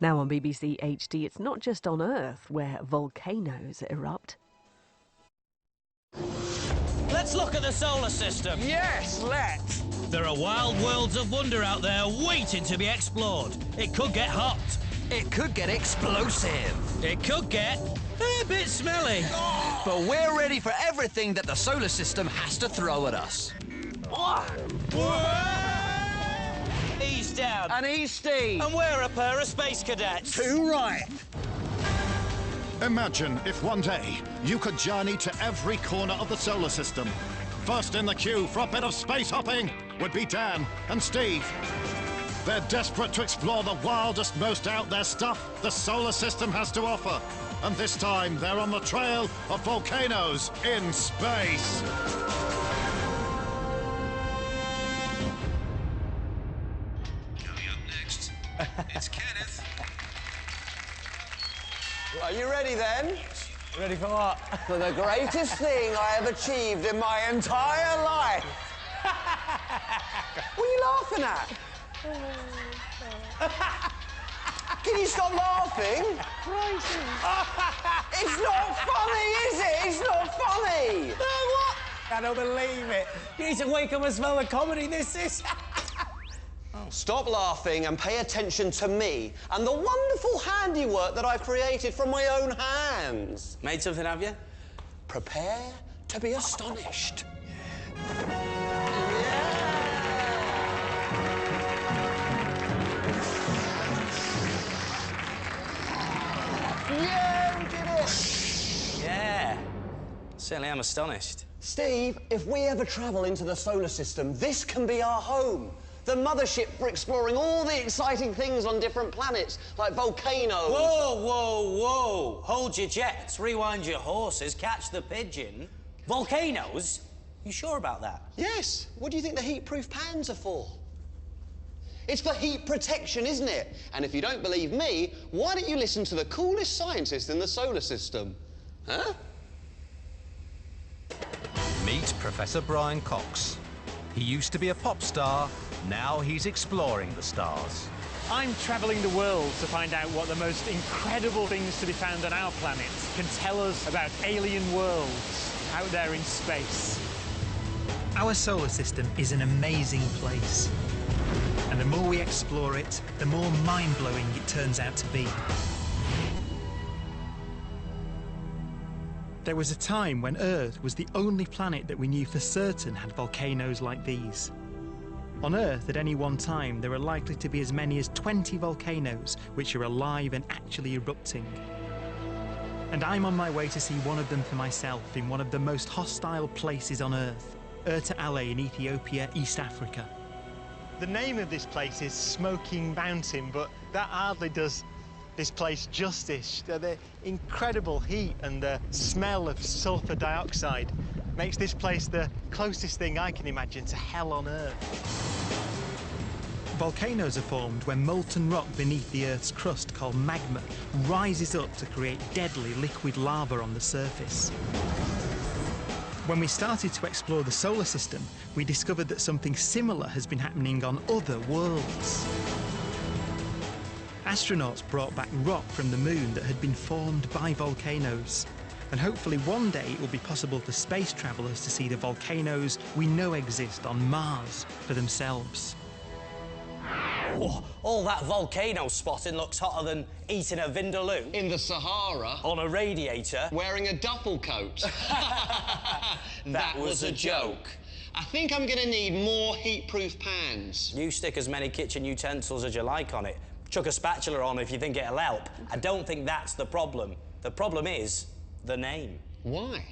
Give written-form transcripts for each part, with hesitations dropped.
Now on BBC HD, it's not just on Earth where volcanoes erupt. Let's look at the solar system. Yes, let's. There are wild worlds of wonder out there waiting to be explored. It could get hot. It could get explosive. It could get a bit smelly. But we're ready for everything that the solar system has to throw at us. Ease down. And he's Steve. And we're a pair of space cadets. Too right. Imagine if one day you could journey to every corner of the solar system. First in the queue for a bit of space hopping would be Dan and Steve. They're desperate to explore the wildest, most out there stuff the solar system has to offer. And this time they're on the trail of volcanoes in space. Coming up next, it's Kenneth. Are you ready then? Ready for what? For the greatest thing I have achieved in my entire life. What are you laughing at? Can you stop laughing? It's not funny, is it? It's not funny. What? I don't believe it. You need to wake up and smell the comedy. This is... Stop laughing and pay attention to me and the wonderful handiwork that I've created from my own hands. Made something, have you? Prepare to be astonished. Yeah, we did it! Yeah. Certainly am astonished. Steve, if we ever travel into the solar system, this can be our home. The mothership for exploring all the exciting things on different planets, like volcanoes. Whoa, whoa, whoa. Hold your jets, rewind your horses, catch the pigeon. Volcanoes? You sure about that? Yes. What do you think the heat-proof pans are for? It's for heat protection, isn't it? And if you don't believe me, why don't you listen to the coolest scientist in the solar system? Huh? Meet Professor Brian Cox. He used to be a pop star. Now he's exploring the stars. I'm travelling the world to find out what the most incredible things to be found on our planet can tell us about alien worlds out there in space. Our solar system is an amazing place. And the more we explore it, the more mind-blowing it turns out to be. There was a time when Earth was the only planet that we knew for certain had volcanoes like these. On Earth, at any one time, there are likely to be as many as 20 volcanoes which are alive and actually erupting. And I'm on my way to see one of them for myself in one of the most hostile places on Earth, Erta Ale in Ethiopia, East Africa. The name of this place is Smoking Mountain, but that hardly does this place justice. The incredible heat and the smell of sulfur dioxide makes this place the closest thing I can imagine to hell on Earth. Volcanoes are formed when molten rock beneath the Earth's crust, called magma, rises up to create deadly liquid lava on the surface. When we started to explore the solar system, we discovered that something similar has been happening on other worlds. Astronauts brought back rock from the moon that had been formed by volcanoes. And hopefully one day it will be possible for space travellers to see the volcanoes we know exist on Mars for themselves. Oh, all that volcano spotting looks hotter than eating a vindaloo. In the Sahara. On a radiator. Wearing a duffel coat. That was a joke. I think I'm going to need more heat-proof pans. You stick as many kitchen utensils as you like on it. Chuck a spatula on if you think it'll help. I don't think that's the problem. The problem is the name. Why?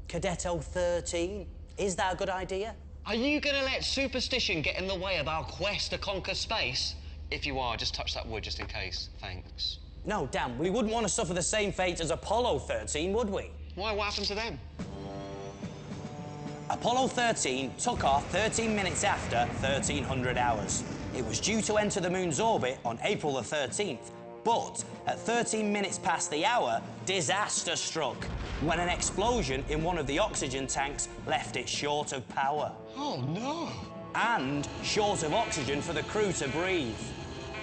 Cadetto 13. Is that a good idea? Are you going to let superstition get in the way of our quest to conquer space? If you are, just touch that wood just in case. Thanks. No, Dan, we wouldn't want to suffer the same fate as Apollo 13, would we? Why? What happened to them? Apollo 13 took off 13 minutes after 1300 hours. It was due to enter the moon's orbit on April the 13th, but at 13 minutes past the hour, disaster struck when an explosion in one of the oxygen tanks left it short of power. Oh, no. And short of oxygen for the crew to breathe.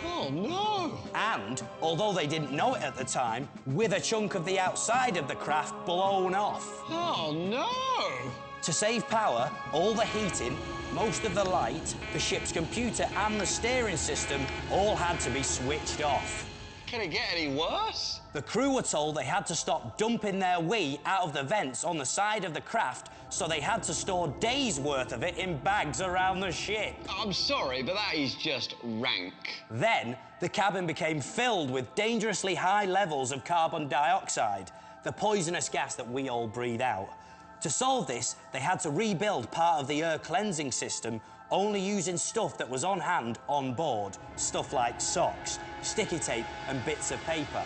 Oh, no! And, although they didn't know it at the time, with a chunk of the outside of the craft blown off. Oh, no! To save power, all the heating, most of the light, the ship's computer and the steering system all had to be switched off. Can it get any worse? The crew were told they had to stop dumping their wee out of the vents on the side of the craft, so they had to store days' worth of it in bags around the ship. I'm sorry, but that is just rank. Then, the cabin became filled with dangerously high levels of carbon dioxide, the poisonous gas that we all breathe out. To solve this, they had to rebuild part of the air cleansing system, only using stuff that was on hand on board, stuff like socks, sticky tape and bits of paper.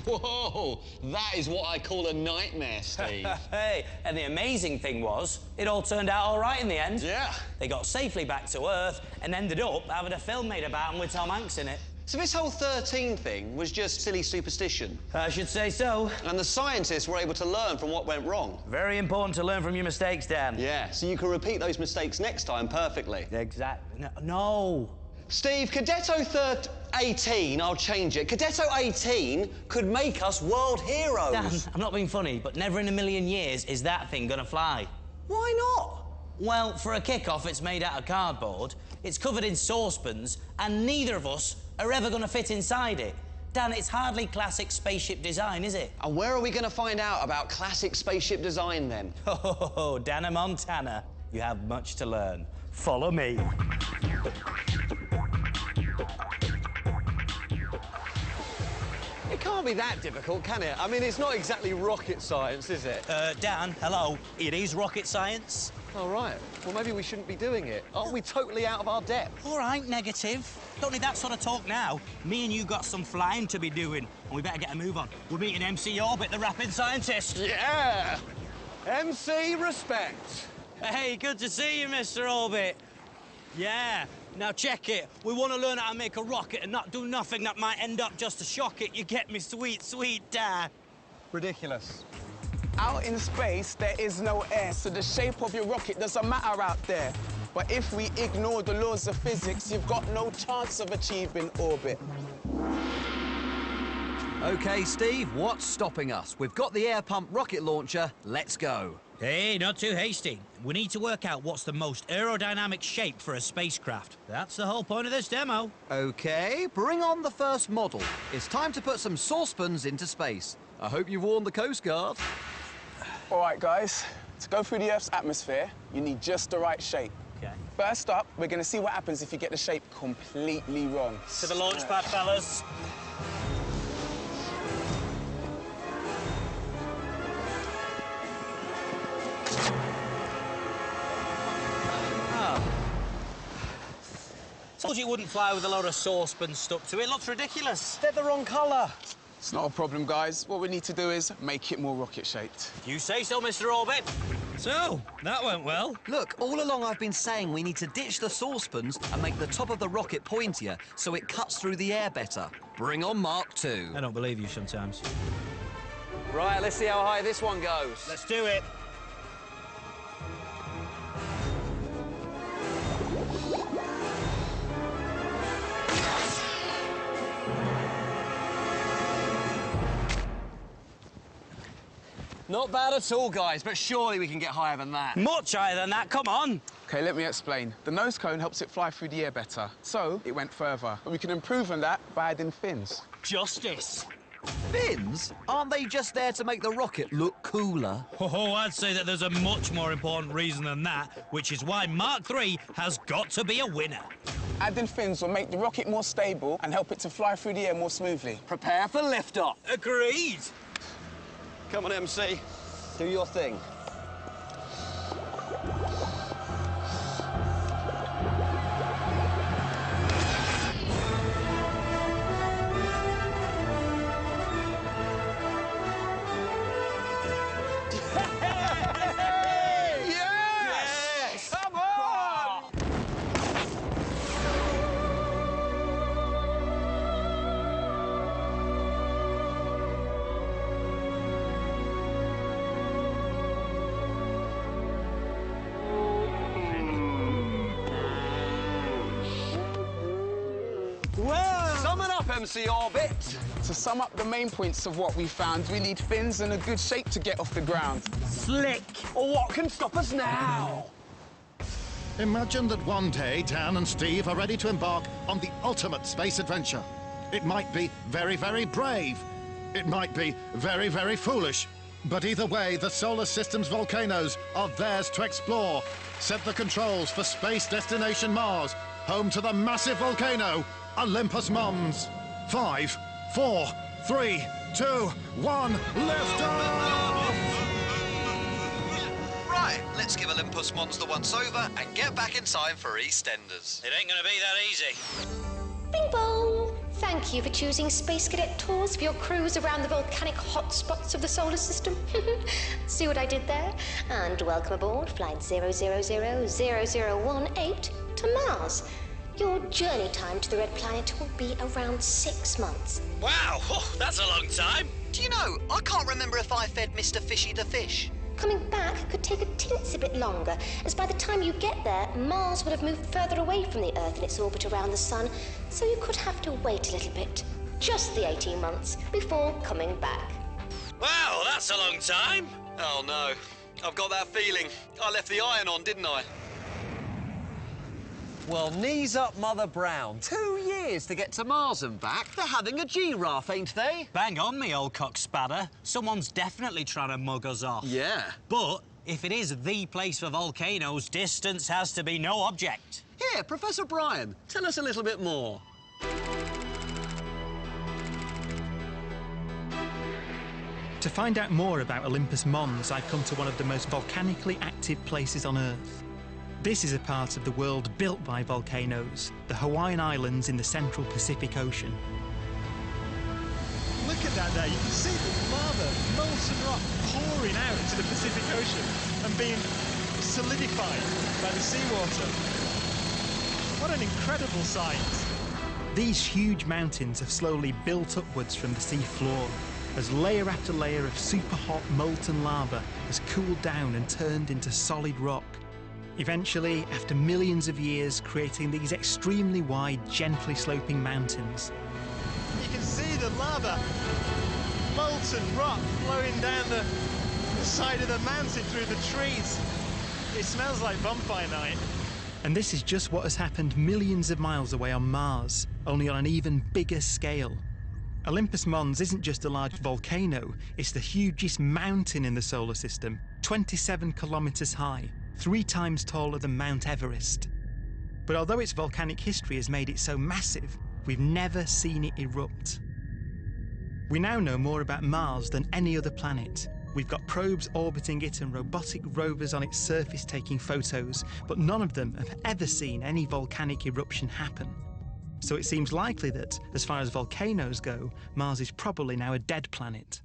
Whoa, that is what I call a nightmare, Steve. Hey, and the amazing thing was, it all turned out all right in the end. Yeah. They got safely back to Earth and ended up having a film made about them with Tom Hanks in it. So this whole 13 thing was just silly superstition? I should say so. And the scientists were able to learn from what went wrong? Very important to learn from your mistakes, Dan. Yeah, so you can repeat those mistakes next time perfectly. Exactly. No. Steve, Cadetto 18, I'll change it. Cadetto 18 could make us world heroes. Dan, I'm not being funny, but never in a million years is that thing gonna fly. Why not? Well, for a kick-off, it's made out of cardboard, it's covered in saucepans, and neither of us are ever gonna fit inside it. Dan, it's hardly classic spaceship design, is it? And where are we gonna find out about classic spaceship design then? Oh, Dana Montana, you have much to learn. Follow me. It can't be that difficult, can it? I mean, it's not exactly rocket science, is it? Dan, hello. It is rocket science. All right. Well, maybe we shouldn't be doing it. Aren't we totally out of our depth? All right, negative. Don't need that sort of talk now. Me and you got some flying to be doing, and we better get a move on. We're meeting MC Orbit, the rapid scientist. Yeah! MC respect. Hey, good to see you, Mr. Orbit. Yeah. Now check it. We want to learn how to make a rocket and not do nothing that might end up just to shock it. You get me, sweet, sweet dad. Ridiculous. Out in space, there is no air, so the shape of your rocket doesn't matter out there. But if we ignore the laws of physics, you've got no chance of achieving orbit. OK, Steve, what's stopping us? We've got the air pump rocket launcher. Let's go. Hey, not too hasty. We need to work out what's the most aerodynamic shape for a spacecraft. That's the whole point of this demo. OK, bring on the first model. It's time to put some saucepans into space. I hope you've warned the Coast Guard. All right, guys. To go through the Earth's atmosphere, you need just the right shape. Okay. First up, we're going to see what happens if you get the shape completely wrong. To the launch pad, fellas. Told you it wouldn't fly with a load of saucepans stuck to it. It looks ridiculous. They're the wrong colour. It's not a problem, guys. What we need to do is make it more rocket-shaped. You say so, Mr. Orbit. So, that went well. Look, all along I've been saying we need to ditch the saucepans and make the top of the rocket pointier so it cuts through the air better. Bring on Mark II. I don't believe you sometimes. Right, let's see how high this one goes. Let's do it. Not bad at all, guys, but surely we can get higher than that. Much higher than that, come on. OK, let me explain. The nose cone helps it fly through the air better, so it went further. But we can improve on that by adding fins. Justice. Fins? Aren't they just there to make the rocket look cooler? Oh, I'd say that there's a much more important reason than that, which is why Mark III has got to be a winner. Adding fins will make the rocket more stable and help it to fly through the air more smoothly. Prepare for liftoff. Agreed. Come on, MC. Do your thing. Yes! Come on! MC orbit. To sum up the main points of what we found, we need fins and a good shape to get off the ground. Slick. Or what can stop us now? Imagine that one day Dan and Steve are ready to embark on the ultimate space adventure. It might be very, very brave. It might be very, very foolish. But either way, the solar system's volcanoes are theirs to explore. Set the controls for space destination Mars, home to the massive volcano, Olympus Mons. 5, 4, 3, 2, 1, lift off! Right, let's give Olympus Mons the once over and get back in time for EastEnders. It ain't gonna be that easy. Bing bong! Thank you for choosing Space Cadet tours for your cruise around the volcanic hotspots of the solar system. See what I did there? And welcome aboard Flight 00000018 to Mars. Your journey time to the Red Planet will be around 6 months. Wow, that's a long time. Do you know, I can't remember if I fed Mr. Fishy the fish. Coming back could take a teensy bit longer, as by the time you get there, Mars will have moved further away from the Earth in its orbit around the Sun, so you could have to wait a little bit. Just the 18 months before coming back. Wow, that's a long time. Oh no, I've got that feeling. I left the iron on, didn't I? Well, knees up, Mother Brown. 2 years to get to Mars and back. They're having a giraffe, ain't they? Bang on, me old cock spatter. Someone's definitely trying to mug us off. Yeah. But if it is the place for volcanoes, distance has to be no object. Here, Professor Brian, tell us a little bit more. To find out more about Olympus Mons, I've come to one of the most volcanically active places on Earth. This is a part of the world built by volcanoes, the Hawaiian Islands in the central Pacific Ocean. Look at that there. You can see the lava, molten rock pouring out into the Pacific Ocean and being solidified by the seawater. What an incredible sight. These huge mountains have slowly built upwards from the sea floor as layer after layer of super hot molten lava has cooled down and turned into solid rock. Eventually, after millions of years, creating these extremely wide, gently sloping mountains. You can see the lava, molten rock flowing down the side of the mountain through the trees. It smells like bonfire night. And this is just what has happened millions of miles away on Mars, only on an even bigger scale. Olympus Mons isn't just a large volcano, it's the hugest mountain in the solar system, 27 kilometers high, 3 times taller than Mount Everest. But although its volcanic history has made it so massive, we've never seen it erupt. We now know more about Mars than any other planet. We've got probes orbiting it and robotic rovers on its surface taking photos, but none of them have ever seen any volcanic eruption happen. So it seems likely that, as far as volcanoes go, Mars is probably now a dead planet.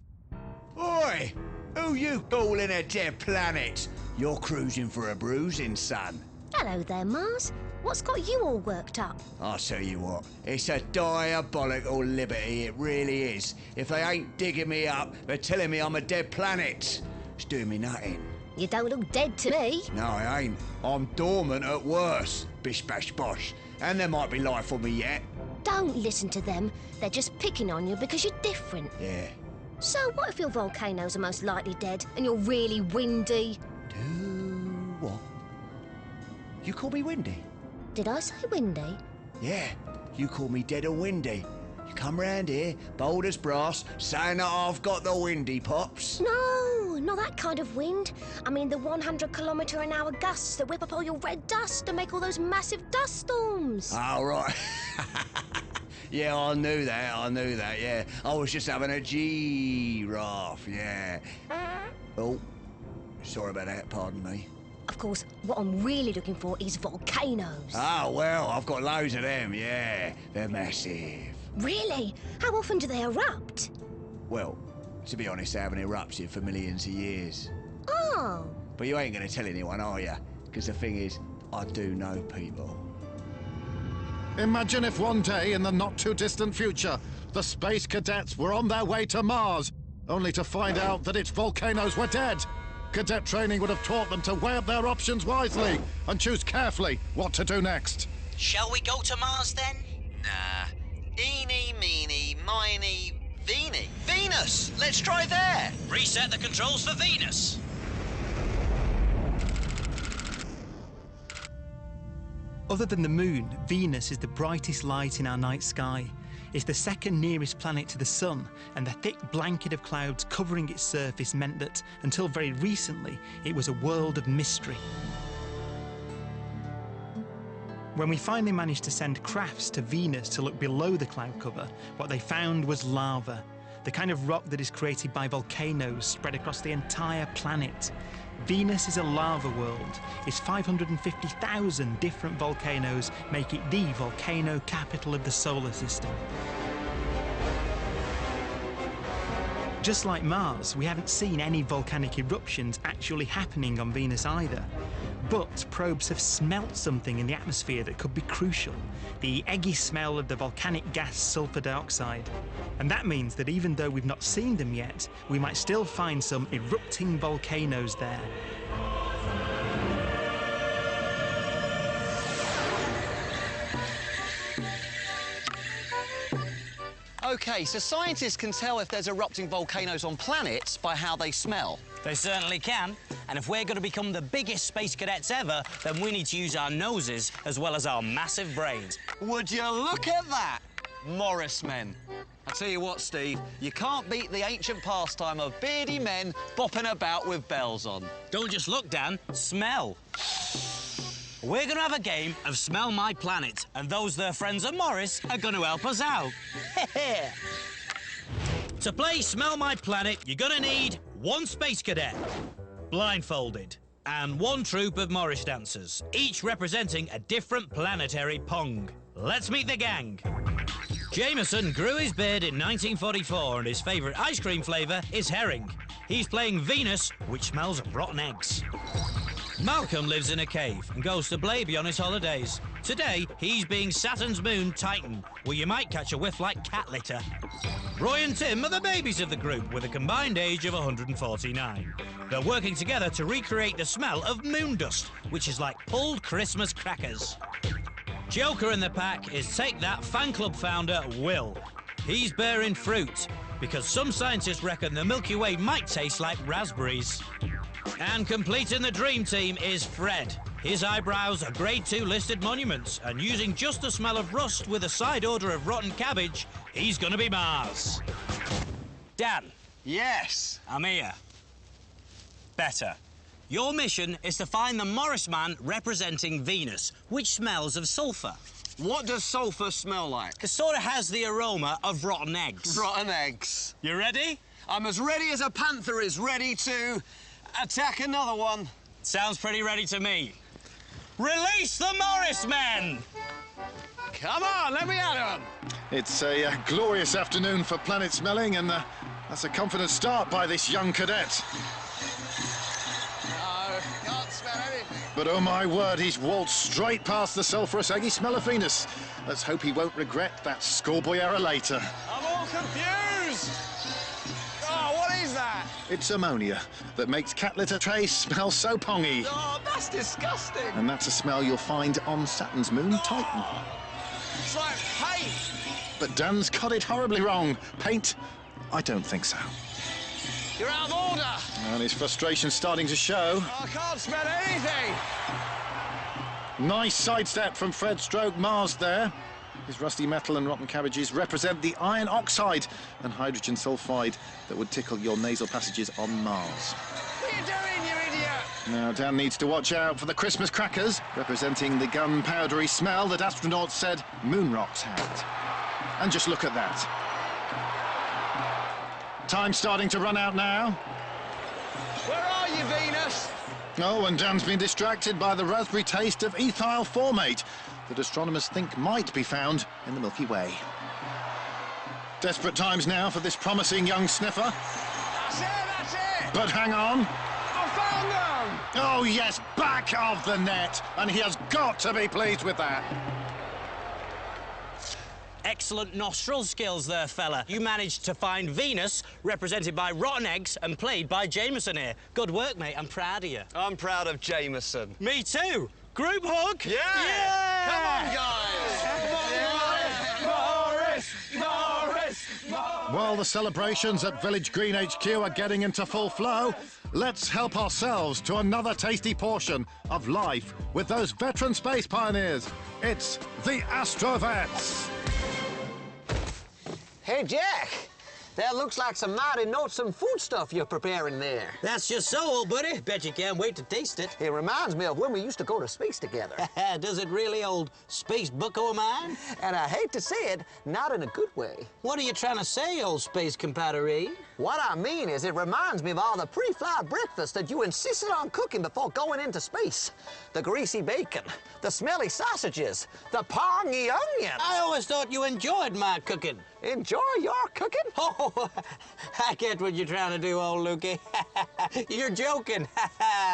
Oi! Who you calling a dead planet? You're cruising for a bruising, son. Hello there, Mars. What's got you all worked up? I'll tell you what, it's a diabolical liberty, it really is. If they ain't digging me up, they're telling me I'm a dead planet. It's doing me nothing. You don't look dead to me. No, I ain't. I'm dormant at worst. Bish bash bosh. And there might be life on me yet. Don't listen to them. They're just picking on you because you're different. Yeah. So what if your volcanoes are most likely dead and you're really windy? What? You call me windy? Did I say windy? Yeah, you call me dead and windy. You come round here, bold as brass, saying that I've got the windy pops. No, not that kind of wind. I mean the 100-kilometre-an-hour gusts that whip up all your red dust and make all those massive dust storms. Oh, right. Yeah, I knew that, yeah. I was just having a giraffe, yeah. Oh, sorry about that, pardon me. Of course, what I'm really looking for is volcanoes. Oh, well, I've got loads of them, yeah. They're massive. Really? How often do they erupt? Well, to be honest, they haven't erupted for millions of years. Oh. But you ain't gonna tell anyone, are you? Because the thing is, I do know people. Imagine if one day in the not-too-distant future, the space cadets were on their way to Mars, only to find out that its volcanoes were dead. Cadet training would have taught them to weigh up their options wisely and choose carefully what to do next. Shall we go to Mars then? Nah, Eeny, meeny, miny, veeny. Venus! Let's try there! Reset the controls for Venus. Other than the Moon, Venus is the brightest light in our night sky. It's the second nearest planet to the Sun, and the thick blanket of clouds covering its surface meant that, until very recently, it was a world of mystery. When we finally managed to send crafts to Venus to look below the cloud cover, what they found was lava, the kind of rock that is created by volcanoes spread across the entire planet. Venus is a lava world. Its 550,000 different volcanoes make it the volcano capital of the solar system. Just like Mars, we haven't seen any volcanic eruptions actually happening on Venus either. But probes have smelt something in the atmosphere that could be crucial, the eggy smell of the volcanic gas sulfur dioxide. And that means that even though we've not seen them yet, we might still find some erupting volcanoes there. OK, so scientists can tell if there's erupting volcanoes on planets by how they smell. They certainly can. And if we're going to become the biggest space cadets ever, then we need to use our noses as well as our massive brains. Would you look at that? Morris men. I tell you what, Steve, you can't beat the ancient pastime of beardy men bopping about with bells on. Don't just look, Dan. Smell. We're going to have a game of Smell My Planet, and those their friends at Morris are going to help us out. To play Smell My Planet, you're going to need one space cadet, blindfolded, and one troupe of Morris dancers, each representing a different planetary pong. Let's meet the gang. Jameson grew his beard in 1944, and his favourite ice cream flavour is herring. He's playing Venus, which smells of rotten eggs. Malcolm lives in a cave and goes to Blaby on his holidays. Today, he's being Saturn's moon, Titan, where you might catch a whiff like cat litter. Roy and Tim are the babies of the group with a combined age of 149. They're working together to recreate the smell of moon dust, which is like pulled Christmas crackers. Joker in the pack is Take That fan club founder, Will. He's bearing fruit, because some scientists reckon the Milky Way might taste like raspberries. And completing the dream team is Fred. His eyebrows are Grade 2 listed monuments, and using just the smell of rust with a side order of rotten cabbage, he's gonna be Mars. Dan. Yes? I'm here. Better. Your mission is to find the Morris man representing Venus, which smells of sulphur. What does sulphur smell like? It sort of has the aroma of rotten eggs. Rotten eggs. You ready? I'm as ready as a panther is ready to attack another one. Sounds pretty ready to me. Release the Morris men! Come on, let me at 'em. It's a glorious afternoon for planet smelling, and that's a confident start by this young cadet. No, can't smell anything. But oh my word, he's waltzed straight past the sulphurous eggy smell of Venus. Let's hope he won't regret that schoolboy error later. I'm all confused. Oh, what is that? It's ammonia that makes cat litter trays smell so pongy. Oh, that's disgusting. And that's a smell you'll find on Saturn's moon, Titan. It's like paint. But Dan's got it horribly wrong. Paint? I don't think so. You're out of order. And his frustration's starting to show. I can't smell anything. Nice sidestep from Fred Stroke Mars there. His rusty metal and rotten cabbages represent the iron oxide and hydrogen sulfide that would tickle your nasal passages on Mars. What are you doing, you idiot? Now, Dan needs to watch out for the Christmas crackers, representing the gunpowdery smell that astronauts said moon rocks had. And just look at that. Time's starting to run out now. Where are you, Venus? Oh, and Dan's been distracted by the raspberry taste of ethyl formate that astronomers think might be found in the Milky Way. Desperate times now for this promising young sniffer. That's it! But hang on. I found them! Oh, yes, back of the net. And he has got to be pleased with that. Excellent nostril skills there, fella. You managed to find Venus, represented by rotten eggs and played by Jameson here. Good work, mate. I'm proud of you. I'm proud of Jameson. Me too. Group hug? Yeah! Come on, guys! Morris! While the celebrations at Village Green HQ are getting into full flow, let's help ourselves to another tasty portion of life with those veteran space pioneers. It's the astrovets. Hey, Jack. That looks like some mighty notsome food stuff you're preparing there. That's just so, old buddy. Bet you can't wait to taste it. It reminds me of when we used to go to space together. Does it really, old space bucko of mine? And I hate to say it, not in a good way. What are you trying to say, old space compadre? What I mean is it reminds me of all the pre-flight breakfast that you insisted on cooking before going into space. The greasy bacon, the smelly sausages, the pongy onions. I always thought you enjoyed my cooking. Enjoy your cooking? Oh, I get what you're trying to do, old Lukey. You're joking.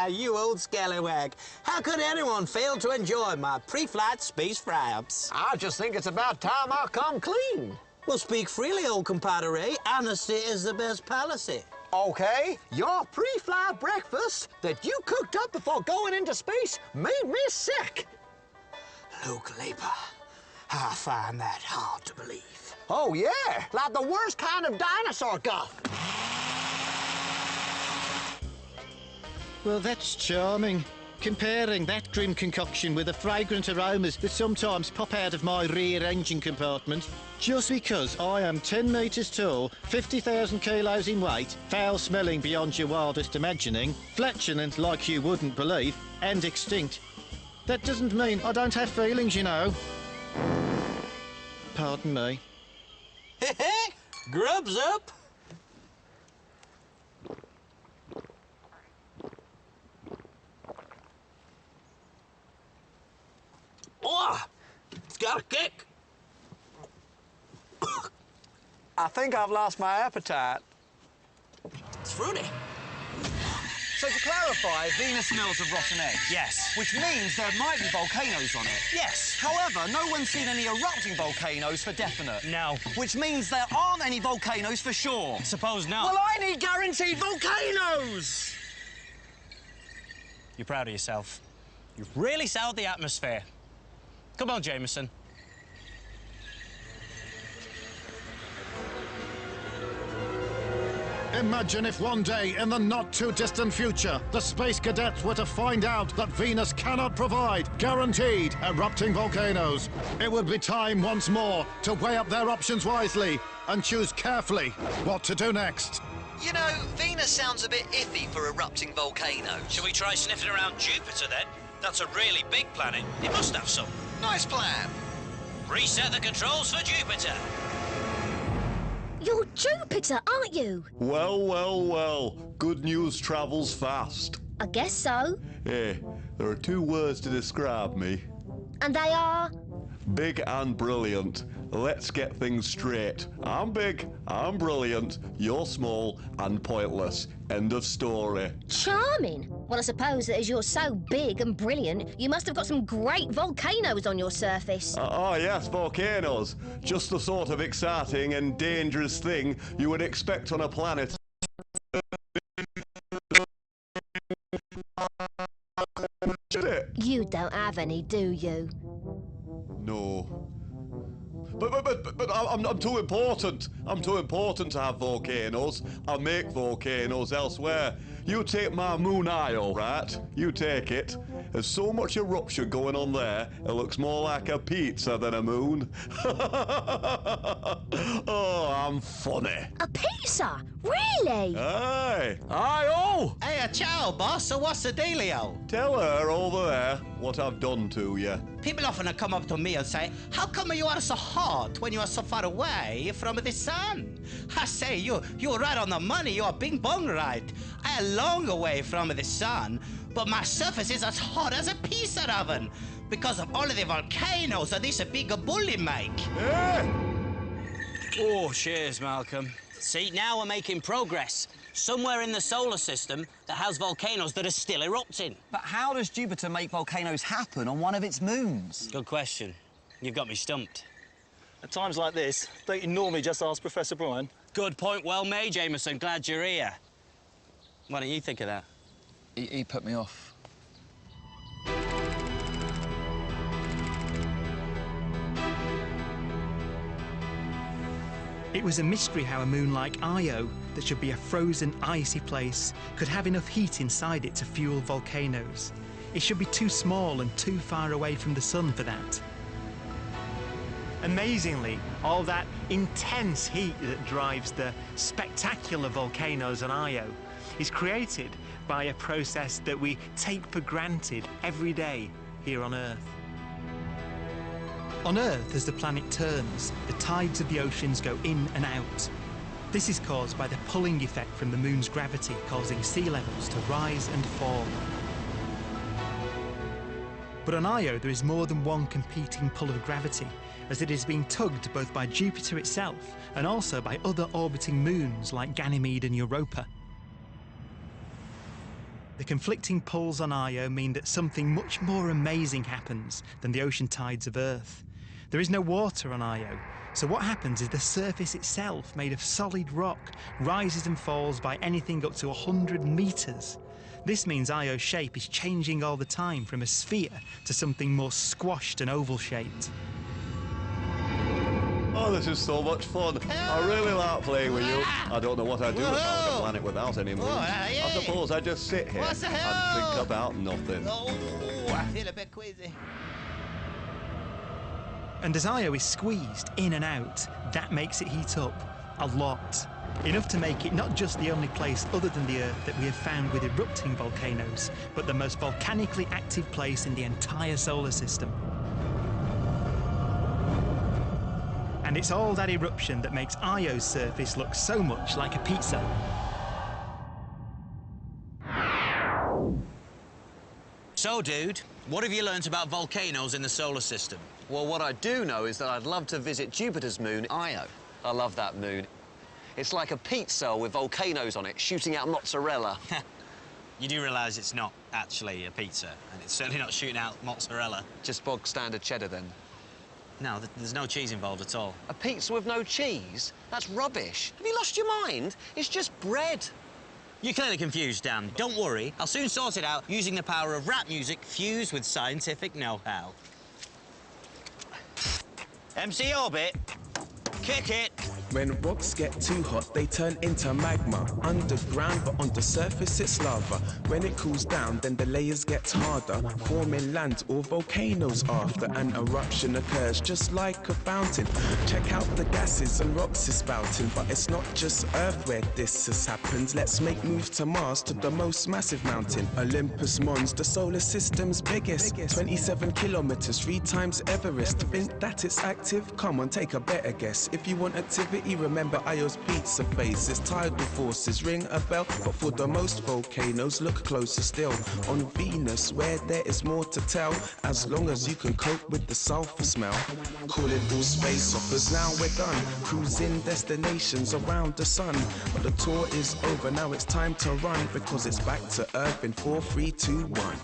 You old scallywag. How could anyone fail to enjoy my pre-flight space fry-ups? I just think it's about time I come clean. Well, speak freely, old compadre. Honesty is the best policy. Okay, your pre-flight breakfast that you cooked up before going into space made me sick. Luke Leaper, I find that hard to believe. Oh, yeah, like the worst kind of dinosaur guff. Well, that's charming. Comparing that grim concoction with the fragrant aromas that sometimes pop out of my rear engine compartment. Just because I am 10 metres tall, 50,000 kilos in weight, foul-smelling beyond your wildest imagining, flatulent like you wouldn't believe, and extinct. That doesn't mean I don't have feelings, you know. Pardon me. Grubs up. Oh, it's got a kick. I think I've lost my appetite. It's fruity. So to clarify, Venus smells of rotten eggs? Yes. Which means there might be volcanoes on it? Yes. However, no one's seen any erupting volcanoes for definite. No. Which means there aren't any volcanoes for sure. Suppose not. Well, I need guaranteed volcanoes! You're proud of yourself. You've really soured the atmosphere. Come on, Jameson. Imagine if one day in the not-too-distant future, the space cadets were to find out that Venus cannot provide guaranteed erupting volcanoes. It would be time once more to weigh up their options wisely and choose carefully what to do next. You know, Venus sounds a bit iffy for erupting volcanoes. Shall we try sniffing around Jupiter, then? That's a really big planet. It must have some. Nice plan. Reset the controls for Jupiter. You're Jupiter, aren't you? Well, well, well. Good news travels fast. I guess so. There are two words to describe me. And they are? Big and brilliant. Let's get things straight. I'm big, I'm brilliant, you're small and pointless. End of story. Charming. Well, I suppose that as you're so big and brilliant, you must have got some great volcanoes on your surface. Oh, yes, volcanoes. Just the sort of exciting and dangerous thing you would expect on a planet. You don't have any, do you? No. But I'm too important. I'm too important to have volcanoes. I make volcanoes elsewhere. You take my moon Isle, right? You take it. There's so much eruption going on there, it looks more like a pizza than a moon. Oh, I'm funny. A pizza? Really? Aye. Aye-oh! Hey, ciao, boss. So what's the dealio? Tell her over there what I've done to you. People often come up to me and say, how come you are so hot when you are so far away from the sun? I say, you're right on the money. You're bing bong right. I am long away from the sun, but my surface is as hot as a pizza oven because of all of the volcanoes that this big bully make. Oh, cheers, Malcolm. See, now we're making progress. Somewhere in the solar system that has volcanoes that are still erupting. But how does Jupiter make volcanoes happen on one of its moons? Good question. You've got me stumped. At times like this, don't you normally just ask Professor Brian? Good point, well made, Jameson. Glad you're here. Why don't you think of that? He put me off. It was a mystery how a moon like Io, that should be a frozen, icy place, could have enough heat inside it to fuel volcanoes. It should be too small and too far away from the sun for that. Amazingly, all that intense heat that drives the spectacular volcanoes on Io is created by a process that we take for granted every day here on Earth. On Earth, as the planet turns, the tides of the oceans go in and out. This is caused by the pulling effect from the moon's gravity, causing sea levels to rise and fall. But on Io, there is more than one competing pull of gravity, as it is being tugged both by Jupiter itself and also by other orbiting moons like Ganymede and Europa. The conflicting pulls on Io mean that something much more amazing happens than the ocean tides of Earth. There is no water on Io, so what happens is the surface itself, made of solid rock, rises and falls by anything up to 100 meters. This means Io's shape is changing all the time from a sphere to something more squashed and oval-shaped. Oh, this is so much fun. I really like playing with you. I don't know what I'd do if I was a planet without any moons. I suppose I just sit here and think about nothing. Oh, I feel a bit queasy. And as Io is squeezed in and out, that makes it heat up a lot. Enough to make it not just the only place other than the Earth that we have found with erupting volcanoes, but the most volcanically active place in the entire solar system. And it's all that eruption that makes Io's surface look so much like a pizza. So, dude, what have you learnt about volcanoes in the solar system? Well, what I do know is that I'd love to visit Jupiter's moon, Io. I love that moon. It's like a pizza with volcanoes on it, shooting out mozzarella. You do realise it's not actually a pizza, and it's certainly not shooting out mozzarella. Just bog standard cheddar, then? No, there's no cheese involved at all. A pizza with no cheese? That's rubbish. Have you lost your mind? It's just bread. You're clearly confused, Dan. Don't worry, I'll soon sort it out using the power of rap music fused with scientific know-how. MC Orbit, kick it. When rocks get too hot, they turn into magma. Underground, but on the surface it's lava. When it cools down, then the layers get harder, forming land or volcanoes after an eruption occurs, just like a fountain. Check out the gases and rocks is spouting, but it's not just Earth where this has happened. Let's make moves to Mars, to the most massive mountain, Olympus Mons, the solar system's biggest. 27 kilometers, 3 times Everest. Think that it's active? Come on, take a better guess. If you want activity, remember Io's pizza face. Its tidal forces ring a bell, but for the most volcanoes, look closer still. On Venus, where there is more to tell, as long as you can cope with the sulfur smell. Call it all space hoppers, now we're done. Cruising destinations around the sun. But the tour is over, now it's time to run, because it's back to Earth in 4, 3, 2, 1.